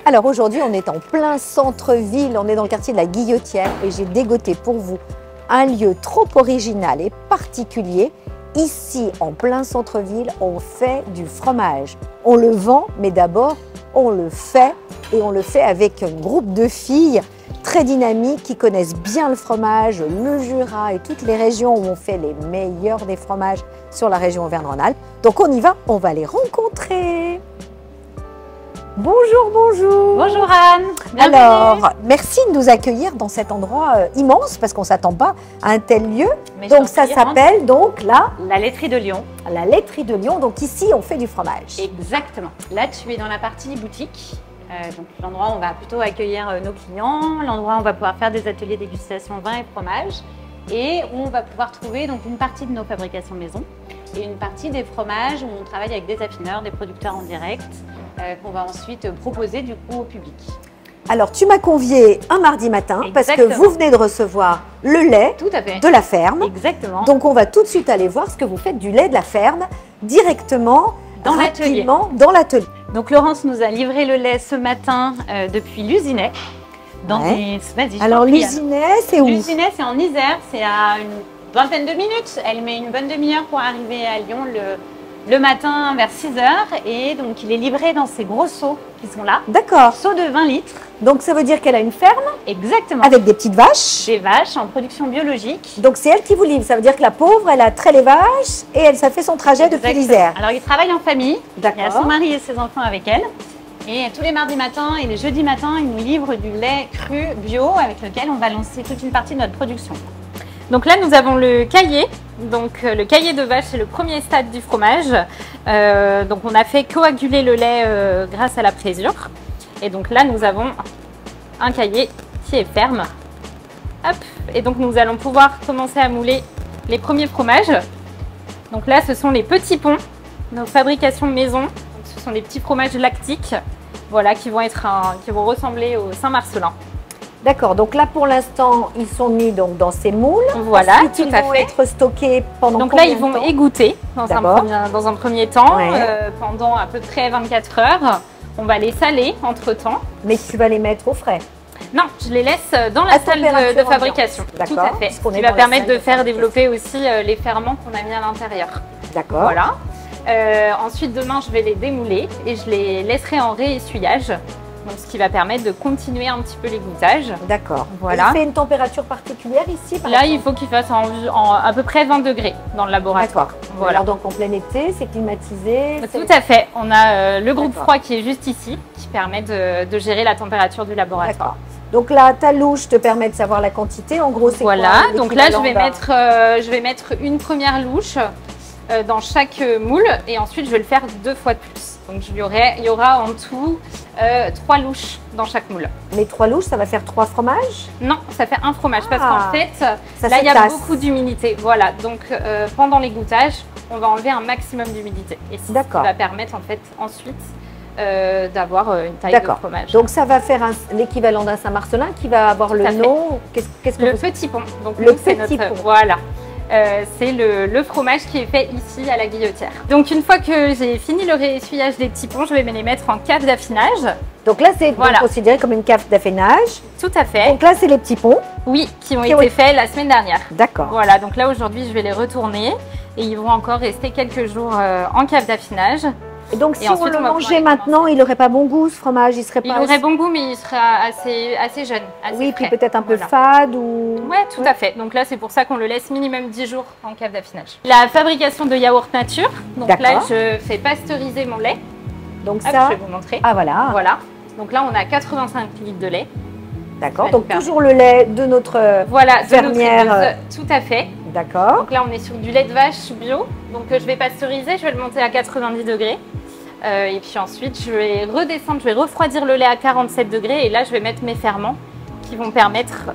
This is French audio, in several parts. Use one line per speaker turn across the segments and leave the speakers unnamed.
Alors aujourd'hui, on est en plein centre-ville, on est dans le quartier de la Guillotière et j'ai dégoté pour vous un lieu trop original et particulier. Ici, en plein centre-ville, on fait du fromage. On le vend, mais d'abord, on le fait et on le fait avec un groupe de filles très dynamiques qui connaissent bien le fromage, le Jura et toutes les régions où on fait les meilleurs des fromages sur la région Auvergne-Rhône-Alpes. Donc on y va, on va les rencontrer. Bonjour, bonjour.
Bonjour Anne. Bienvenue.
Alors, merci de nous accueillir dans cet endroit immense parce qu'on ne s'attend pas à un tel lieu.
Mais
donc ça s'appelle donc
la laiterie de Lyon.
La laiterie de Lyon. Donc ici, on fait du fromage.
Exactement. Là, tu es dans la partie boutique. Donc l'endroit où on va plutôt accueillir nos clients, l'endroit où on va pouvoir faire des ateliers dégustation vin et fromage et où on va pouvoir trouver donc une partie de nos fabrications maison et une partie des fromages où on travaille avec des affineurs, des producteurs en direct qu'on va ensuite proposer du coup au public.
Alors tu m'as convié un mardi matin.
Exactement.
Parce que vous venez de recevoir le lait
Tout à fait.
de la ferme.
Exactement.
Donc on va tout de suite aller voir ce que vous faites du lait de la ferme directement
dans l'atelier.
Dans l'atelier.
Donc Laurence nous a livré le lait ce matin depuis l'Usinet.
Alors l'Usinet, c'est où?
L'Usinet, c'est en Isère, c'est à une vingtaine de minutes. Elle met une bonne demi-heure pour arriver à Lyon le matin vers 6 h. Et donc il est livré dans ces gros seaux qui sont là.
D'accord.
Seaux de 20 litres.
Donc ça veut dire qu'elle a une ferme?
Exactement.
Avec des petites vaches?
Des vaches en production biologique.
Donc c'est elle qui vous livre, ça veut dire que la pauvre, elle a trait les vaches et ça fait son trajet depuis l'Isère.
Alors il travaille en famille,
d'accord.
Il y a son mari et ses enfants avec elle. Et tous les mardis matins et les jeudis matins, il nous livre du lait cru bio avec lequel on va lancer toute une partie de notre production. Donc là, nous avons le caillé. Donc le caillé de vache, c'est le premier stade du fromage. Donc on a fait coaguler le lait grâce à la présure. Et donc là, nous avons un caillé qui est ferme. Hop. Et donc nous allons pouvoir commencer à mouler les premiers fromages. Donc là, ce sont les petits ponts, nos fabrications maison. Donc, ce sont des petits fromages lactiques, voilà, qui vont ressembler au Saint-Marcellin. D'accord,
donc là pour l'instant ils sont mis donc dans ces moules.
Voilà,
ensuite,
tout à fait.
Ils vont être stockés pendant
donc
combien
là ils vont
de temps?
égoutter dans un premier temps, pendant à peu près 24 heures. On va les saler entre temps.
Mais tu vas les mettre au frais?
Non, je les laisse dans la salle de fabrication. Tout à fait. Ce qui va permettre de faire développer aussi les ferments qu'on a mis à l'intérieur.
D'accord.
Voilà. Ensuite, demain, je vais les démouler et je les laisserai en réessuyage. Donc, ce qui va permettre de continuer un petit peu l'égouttage.
D'accord.
Voilà.
Il fait une température particulière ici
Là, il faut qu'il fasse à peu près 20 degrés dans le laboratoire.
Voilà. Alors, donc en plein été, c'est climatisé?
Tout à fait. On a le groupe froid qui est juste ici, qui permet de gérer la température du laboratoire.
Donc là, ta louche te permet de savoir la quantité. En gros, c'est
voilà. Quoi, donc là, je vais mettre une première louche dans chaque moule et ensuite je vais le faire 2 fois de plus. Donc il y aura en tout 3 louches dans chaque moule.
Les 3 louches, ça va faire 3 fromages?
Non, ça fait un fromage parce qu'en fait, là il y a beaucoup d'humidité. Voilà, donc pendant l'égouttage, on va enlever un maximum d'humidité. Et c'est ce qui va permettre en fait ensuite d'avoir une taille de fromage.
Donc ça va faire l'équivalent d'un Saint-Marcellin qui va avoir le nom.
Le petit pont. Donc
le petit pont.
Voilà. C'est le fromage qui est fait ici à la Guillotière. Donc une fois que j'ai fini le réessuyage des petits ponts, je vais les mettre en cave d'affinage.
Donc là, c'est considéré comme une cave d'affinage.
Tout à fait.
Donc là, c'est les petits ponts.
Oui, qui ont été faits la semaine dernière.
D'accord.
Voilà, donc là aujourd'hui, je vais les retourner et ils vont encore rester quelques jours en cave d'affinage.
Et donc si on le mangeait maintenant, il n'aurait pas bon goût ce fromage?
Il aurait bon goût, mais il sera assez jeune.
Oui, puis peut-être un peu fade ou...
Oui, tout à fait. Donc là, c'est pour ça qu'on le laisse minimum 10 jours en cave d'affinage. La fabrication de yaourt nature. Donc là, je fais pasteuriser mon lait.
Donc ça,
je vais vous montrer.
Ah voilà.
Voilà. Donc là, on a 85 litres de lait.
D'accord. Donc toujours le lait de notre fermière.
Tout à fait.
D'accord.
Donc là, on est sur du lait de vache bio. Donc je vais pasteuriser, je vais le monter à 90 degrés. Et puis ensuite, je vais redescendre, je vais refroidir le lait à 47 degrés. Et là, je vais mettre mes ferments qui vont permettre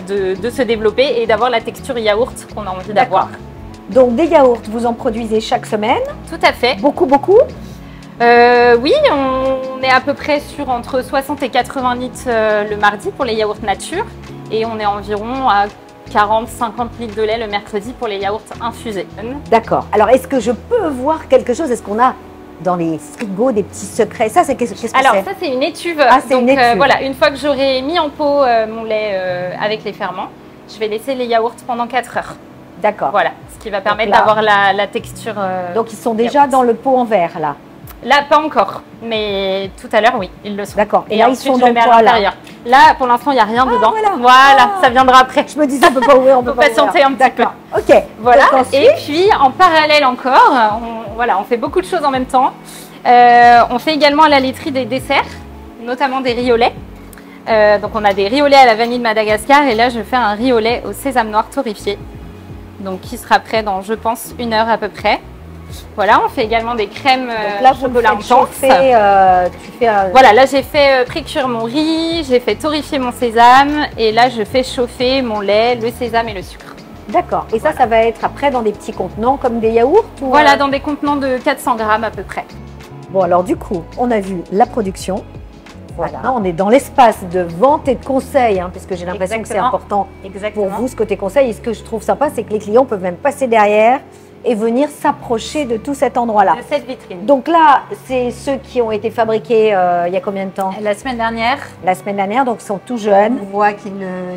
de se développer et d'avoir la texture yaourt qu'on a envie d'avoir.
Donc des yaourts, vous en produisez chaque semaine?
Tout à fait.
Beaucoup, beaucoup?
Oui, on est à peu près sur entre 60 et 80 litres le mardi pour les yaourts nature. Et on est environ à 40-50 litres de lait le mercredi pour les yaourts infusés.
D'accord. Alors, est-ce que je peux voir quelque chose? Est-ce qu'on a dans les frigos des petits secrets. Ça, c'est qu'est-ce que c'est?
Alors ça, c'est une étuve.
Ah, c'est une étuve.
Voilà, une fois que j'aurai mis en pot mon lait avec les ferments, je vais laisser les yaourts pendant 4 heures.
D'accord.
Voilà, ce qui va permettre
là,
d'avoir la texture.
Donc, ils sont déjà
yaourt.
dans le pot en verre, là.
Là, pas encore, mais tout à l'heure, oui, ils le sont.
D'accord.
Et là, ils sont dans
quoi, là?
Là, pour l'instant, il n'y a rien dedans. Voilà, ça viendra après.
Je me disais, on peut pas ouvrir, on peut pas
patienter un petit peu.
Ok.
Voilà.
Donc, ensuite...
Et puis, en parallèle encore, on fait beaucoup de choses en même temps. On fait également à la laiterie des desserts, notamment des riz au lait. Donc, on a des riz au lait à la vanille de Madagascar. Et là, je fais un riz au lait au sésame noir torréfié. Donc, qui sera prêt dans, je pense, 1 heure à peu près. Voilà, on fait également des crèmes chocolat intense. Voilà, là j'ai fait précuire mon riz, j'ai fait torréfier mon sésame et là je fais chauffer mon lait, le sésame et le sucre.
D'accord. Et ça, ça va être après dans des petits contenants comme des yaourts ou
Voilà, dans des contenants de 400 grammes à peu près.
Bon, alors du coup, on a vu la production. Voilà, on est dans l'espace de vente et de conseil, hein, puisque j'ai l'impression que c'est important pour vous ce côté conseil. Et ce que je trouve sympa, c'est que les clients peuvent même passer derrière et venir s'approcher de tout cet endroit-là.
De cette vitrine.
Donc là, c'est ceux qui ont été fabriqués il y a combien de temps?
La semaine dernière.
La semaine dernière, donc ils sont tout jeunes.
On voit que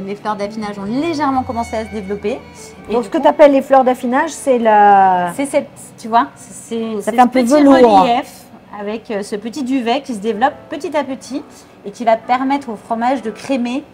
les fleurs d'affinage ont légèrement commencé à se développer. Et donc
ce que tu appelles les fleurs d'affinage, c'est la...
C'est cette, tu vois, c'est
un peu
petit
velours.
Relief avec ce petit duvet qui se développe petit à petit et qui va permettre au fromage de crémer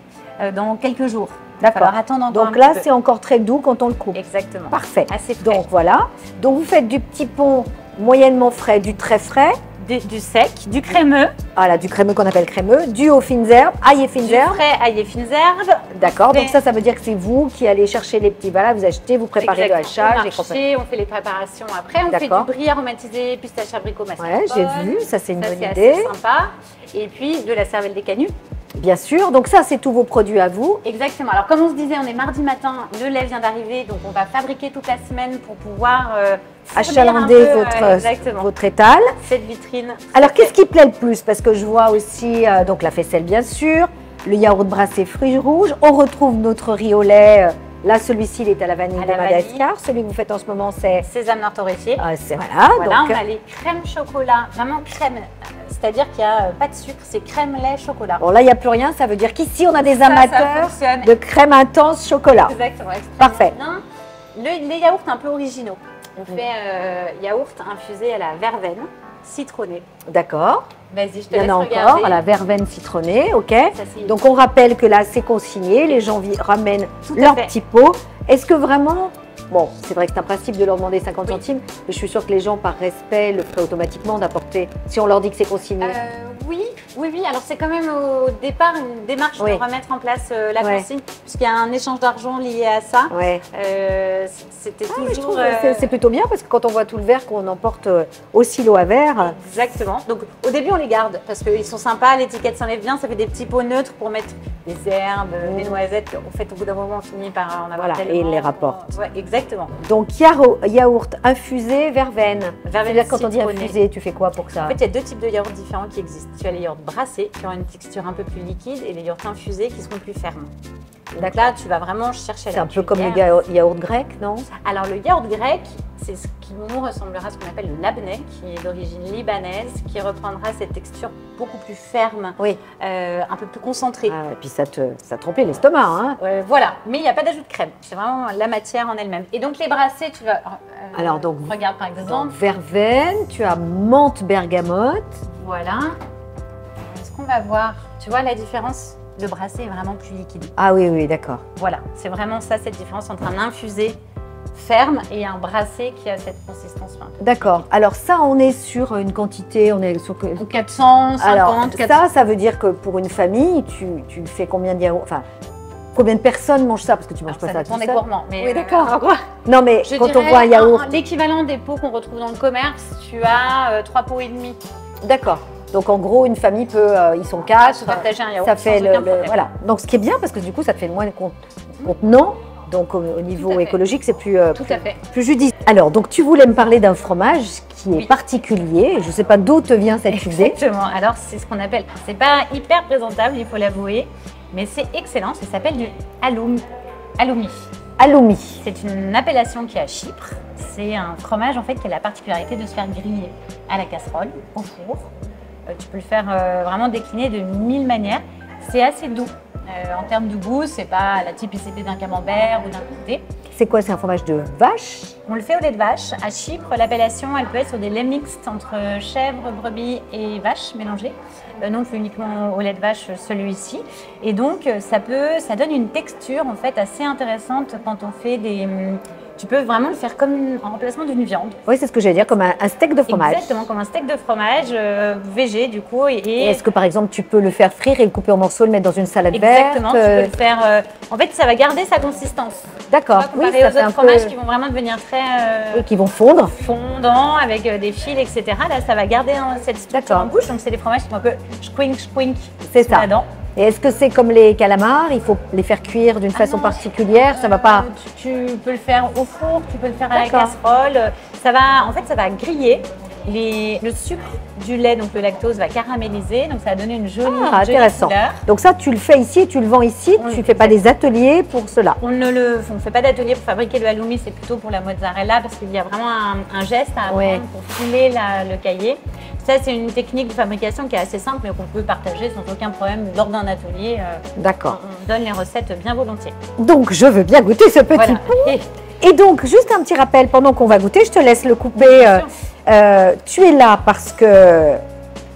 dans quelques jours.
D'accord.
Attendre
donc là, c'est encore très doux quand on le coupe.
Exactement.
Parfait.
Assez frais.
Donc voilà. Donc vous faites du petit pont moyennement frais, du très frais.
Du sec, du crémeux.
Voilà, du crémeux qu'on appelle crémeux, du aux fines herbes, ail et fines herbes.
Du frais, ail et fines herbes.
D'accord, donc ça veut dire que c'est vous qui allez chercher les petits, voilà, vous achetez, vous préparez le hachage.
On fait les préparations après, on fait du brie aromatisé, pistache abricot mascarpone.
Ouais, j'ai vu, ça c'est une bonne idée.
C'est sympa. Et puis de la cervelle des canuts.
Bien sûr, donc ça c'est tous vos produits à vous.
Exactement, alors comme on se disait, on est mardi matin, le lait vient d'arriver, donc on va fabriquer toute la semaine pour pouvoir
achalander votre étal.
Cette vitrine.
Alors qu'est-ce qui plaît le plus? Parce que je vois aussi donc la faisselle bien sûr, le yaourt brassé fruits rouges, on retrouve notre riz au lait. Là, celui-ci, il est à la vanille de Madagascar. Celui que vous faites en ce moment, c'est
sésame noir torréfié.
Voilà,
donc, on a les crèmes chocolat, vraiment crème. C'est-à-dire qu'il n'y a pas de sucre, c'est crème, lait, chocolat.
Bon, là, il n'y a plus rien. Ça veut dire qu'ici, on a des amateurs de crème intense chocolat.
Exactement.
Parfait.
Les yaourts un peu originaux. On fait yaourt infusé à la verveine, citronné.
D'accord.
Vas-y, je te
laisse regarder. Il y en a encore, à la verveine citronnée, ok. Donc on rappelle que là c'est consigné, les gens ramènent leur petit pot. Est-ce que vraiment, bon c'est vrai que c'est un principe de leur demander 50 centimes, mais je suis sûre que les gens par respect le feraient automatiquement d'apporter, si on leur dit que c'est consigné.
Oui, alors c'est quand même au départ une démarche de remettre en place la consigne, puisqu'il y a un échange d'argent lié à ça. C'était toujours...
C'est plutôt bien parce que quand on voit tout le verre qu'on emporte au silo à verre.
Exactement. Donc au début on les garde parce qu'ils sont sympas, l'étiquette s'enlève bien, ça fait des petits pots neutres pour mettre des herbes, des noisettes. En fait au bout d'un moment on finit par en avoir tellement.
Et ils les rapportent.
Ouais, exactement.
Donc yaourt infusé, verveine.
Verveine
quand on dit infusé, tu fais quoi pour ça?
En fait il y a 2 types de yaourts différents qui existent. Tu as les yaourts brassés qui ont une texture un peu plus liquide et les yaourts infusés qui seront plus fermes. Donc là, tu vas vraiment chercher
C'est un peu comme le yaourt grec, non?
Alors le yaourt grec, c'est ce qui nous ressemblera à ce qu'on appelle le labneh, qui est d'origine libanaise, qui reprendra cette texture beaucoup plus ferme, un peu plus concentrée.
Et puis ça trompait l'estomac, hein?
Voilà, mais il n'y a pas d'ajout de crème, c'est vraiment la matière en elle-même. Et donc les brassés, tu vas...
Alors donc,
regarde par exemple.
Verveine, tu as menthe bergamote.
Voilà. Est-ce qu'on va voir? Tu vois la différence? Le brassé est vraiment plus liquide.
Ah oui, d'accord.
Voilà, c'est vraiment ça, cette différence entre un infusé ferme et un brassé qui a cette consistance fin.
D'accord. Alors ça, on est sur une quantité, on est sur
450.
Alors ça veut dire que pour une famille, tu fais combien de yaourts? Enfin, combien de personnes mangent ça? Parce que tu manges pas ça tout seul.
Ça dépend des gourmands.
Oui, d'accord. Non, mais quand on voit un yaourt...
L'équivalent des pots qu'on retrouve dans le commerce, tu as 3 pots et demi.
D'accord. Donc en gros, une famille peut, ils sont 4,
se partager un yaourt,
ça fait voilà. Donc ce qui est bien parce que du coup, ça te fait moins de contenant. Donc au niveau écologique, c'est plus judicieux. Alors donc tu voulais me parler d'un fromage qui est particulier. Je ne sais pas d'où te vient cette idée.
Exactement. Alors c'est ce qu'on appelle. C'est pas hyper présentable, il faut l'avouer, mais c'est excellent. Ça s'appelle du halloumi.
Halloumi.
C'est une appellation qui est à Chypre. C'est un fromage en fait qui a la particularité de se faire griller à la casserole, au four. Tu peux le faire vraiment décliner de 1000 manières. C'est assez doux. En termes de goût, c'est pas la typicité d'un camembert ou d'un comté.
C'est quoi? C'est un fromage de vache?
On le fait au lait de vache. À Chypre, l'appellation, elle peut être sur des laits mixtes entre chèvre, brebis et vache mélangées. Nous, on le fait uniquement au lait de vache, celui-ci. Et donc, ça donne une texture en fait assez intéressante quand on fait des... Tu peux vraiment le faire comme en remplacement d'une viande.
Oui, c'est ce que j'allais dire, comme un steak de fromage.
Exactement, comme un steak de fromage végé du coup.
Et est-ce que par exemple, tu peux le faire frire et le couper en morceaux, le mettre dans une salade verte?
Exactement, tu peux le faire... En fait, ça va garder sa consistance.
D'accord,
oui, ça fait un fromages qui vont vraiment devenir très...
oui, qui vont fondre.
Fondants, avec des fils, etc. Là, ça va garder cette structure en bouche. Donc, c'est des fromages qui vont un peu squink.
C'est ça. Et est-ce que c'est comme les calamars? Il faut les faire cuire d'une façon particulière? Ça va pas...
Tu peux le faire au four, tu peux le faire à la casserole. En fait, ça va griller. Le sucre du lait, donc le lactose, va caraméliser. Donc, ça va donner une jolie couleur.
Donc ça, tu le fais ici et tu le vends ici. Tu ne fais pas des ateliers pour cela?
On ne fait pas d'atelier pour fabriquer le halloumi. C'est plutôt pour la mozzarella parce qu'il y a vraiment un geste à apprendre pour filer le caillé. Ça, c'est une technique de fabrication qui est assez simple, mais qu'on peut partager sans aucun problème lors d'un atelier.
D'accord.
On donne les recettes bien volontiers.
Donc, je veux bien goûter ce petit pot. Et donc, juste un petit rappel, pendant qu'on va goûter, je te laisse le couper. Tu es là parce que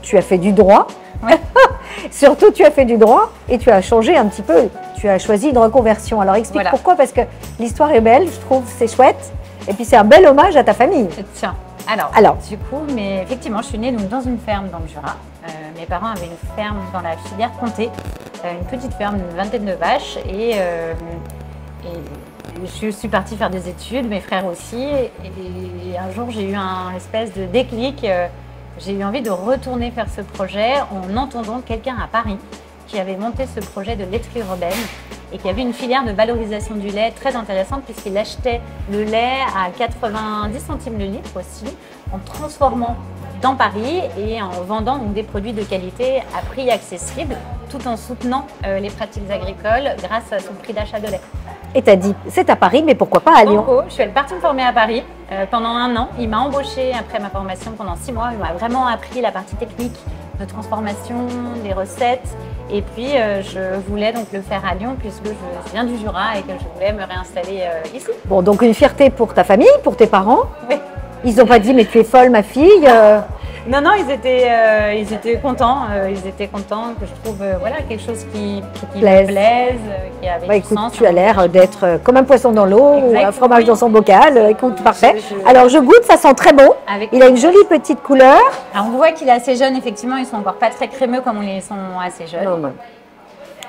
tu as fait du droit. Ouais. Surtout, tu as fait du droit et tu as changé un petit peu. Tu as choisi une reconversion. Alors, explique pourquoi, parce que l'histoire est belle, je trouve, c'est chouette. Et puis, c'est un bel hommage à ta famille.
Tiens. Alors, du coup, effectivement, je suis née dans une ferme dans le Jura. Mes parents avaient une ferme dans la filière comté, une petite ferme d'une vingtaine de vaches. Et je suis partie faire des études, mes frères aussi. Et un jour, j'ai eu un espèce de déclic. J'ai eu envie de retourner faire ce projet en entendant quelqu'un à Paris qui avait monté ce projet de laiterie urbaine et qui avait une filière de valorisation du lait très intéressante puisqu'il achetait le lait à 90 centimes le litre aussi, en transformant dans Paris et en vendant donc des produits de qualité à prix accessible, tout en soutenant les pratiques agricoles grâce à son prix d'achat de lait.
Et tu as dit, c'est à Paris, mais pourquoi pas à Lyon?
Je suis partie me former à Paris pendant 1 an. Il m'a embauchée après ma formation pendant 6 mois. Il m'a vraiment appris la partie technique de transformation, des recettes. Et puis, je voulais donc le faire à Lyon puisque je viens du Jura et que je voulais me réinstaller ici. Bon,
donc une fierté pour ta famille, pour tes parents?
Oui.
Ils n'ont pas dit, mais tu es folle, ma fille
Non, ils étaient contents. Ils étaient contents que je trouve quelque chose qui me plaise, qui avait du
écoute,
sens.
tu as l'air d'être comme un poisson dans l'eau ou un fromage dans son bocal. Écoute, parfait. Alors, je goûte, ça sent très bon. Il a une jolie petite couleur.
Alors, on voit qu'il est assez jeune, effectivement. Ils sont encore pas très crémeux comme ils sont assez jeunes.
Non.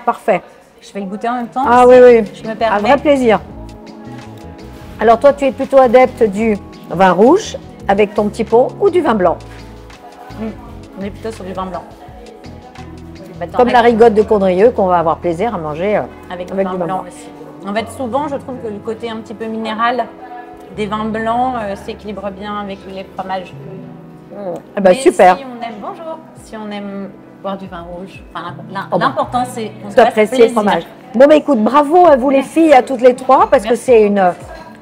Parfait.
Je vais le goûter en même temps.
Ah oui.
Je me permets.
Un vrai plaisir. Alors, toi, tu es plutôt adepte du vin rouge avec ton petit pot ou du vin blanc?
On est plutôt sur du vin blanc.
Comme la rigotte de Condrieu qu'on va avoir plaisir à manger
avec du vin blanc aussi. En fait, souvent, je trouve que le côté un petit peu minéral des vins blancs s'équilibre bien avec les fromages.
Super.
Si on aime boire du vin rouge, l'important c'est qu'on
apprécie le fromage. Bon, écoute, bravo à vous les filles, à toutes les trois, parce que c'est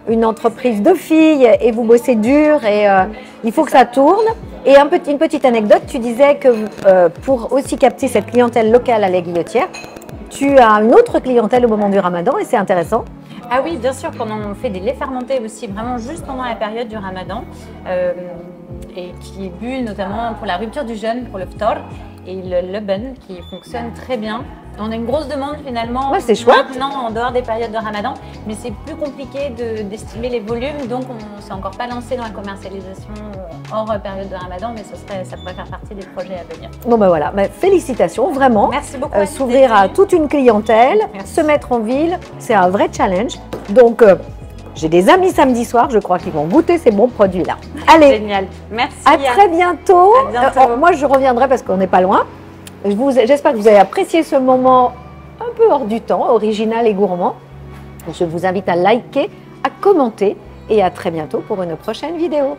une entreprise de filles et vous bossez dur et il faut que ça tourne. Et une petite anecdote, tu disais que pour aussi capter cette clientèle locale à la Guillotière, tu as une autre clientèle au moment du Ramadan et c'est intéressant.
Ah oui, bien sûr, quand on fait des laits fermentés aussi, vraiment juste pendant la période du Ramadan, et qui est bu notamment pour la rupture du jeûne, pour le ftar, et le leban qui fonctionne très bien. On a une grosse demande finalement maintenant en dehors des périodes de Ramadan, mais c'est plus compliqué d'estimer les volumes, donc on ne s'est encore pas lancé dans la commercialisation hors période de Ramadan, mais ça pourrait faire partie des projets à venir.
Bon voilà, félicitations vraiment.
Merci beaucoup.
S'ouvrir à toute une clientèle, se mettre en ville, c'est un vrai challenge. Donc j'ai des amis samedi soir, je crois qu'ils vont goûter ces bons produits-là. Allez,
génial. Merci.
À très bientôt. Moi je reviendrai parce qu'on n'est pas loin. J'espère que vous avez apprécié ce moment un peu hors du temps, original et gourmand. Je vous invite à liker, à commenter et à très bientôt pour une prochaine vidéo.